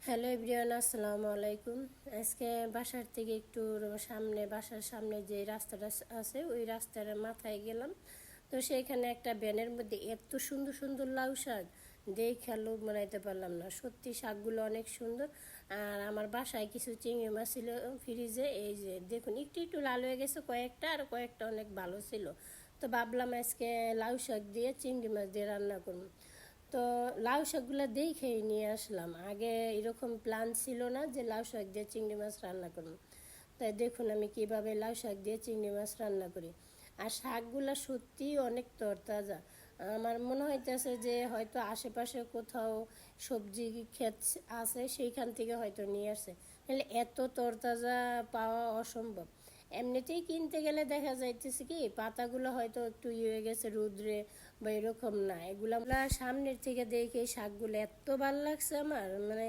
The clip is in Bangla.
হ্যালো এভরিওয়ান, আসসালামু আলাইকুম। আজকে বাসার থেকে একটু বাসার সামনে যে রাস্তাটা আছে ওই রাস্তার মাথায় গেলাম। তো সেইখানে একটা ব্যানের মধ্যে এত সুন্দর সুন্দর লাউ শাক দেখে লোভ মানাইতে পারলাম না। সত্যি শাকগুলো অনেক সুন্দর। আর আমার বাসায় কিছু চিংড়ি মাছ ছিল ফ্রিজে, এই যে দেখুন একটু একটু লাল হয়ে গেছে কয়েকটা, আর কয়েকটা অনেক ভালো ছিল। তো ভাবলাম আজকে লাউ শাক দিয়ে চিংড়ি মাছ দিয়ে রান্না করব। তো লাউ শাকগুলো দেখেই নিয়ে আসলাম। আগে এরকম প্ল্যান ছিল না যে লাউ শাক দিয়ে চিংড়ি মাছ রান্না করব। তাই দেখুন আমি কিভাবে লাউ শাক দিয়ে চিংড়ি মাছ রান্না করি। আর শাকগুলো সত্যিই অনেক তরতাজা। আমার মনে হইতেছে যে হয়তো আশেপাশে কোথাও সবজি ক্ষেত আছে, সেইখান থেকে হয়তো নিয়ে আসে, নাহলে এত তরতাজা পাওয়া অসম্ভব। এমনিতেই কিনতে গেলে দেখা যাইতেছে কি পাতাগুলো হয়তো একটু হয়ে গেছে রোদ্রে বা এরকম না। এগুলা সামনের থেকে দেখে শাকগুলো এত ভালো লাগছে আমার, মানে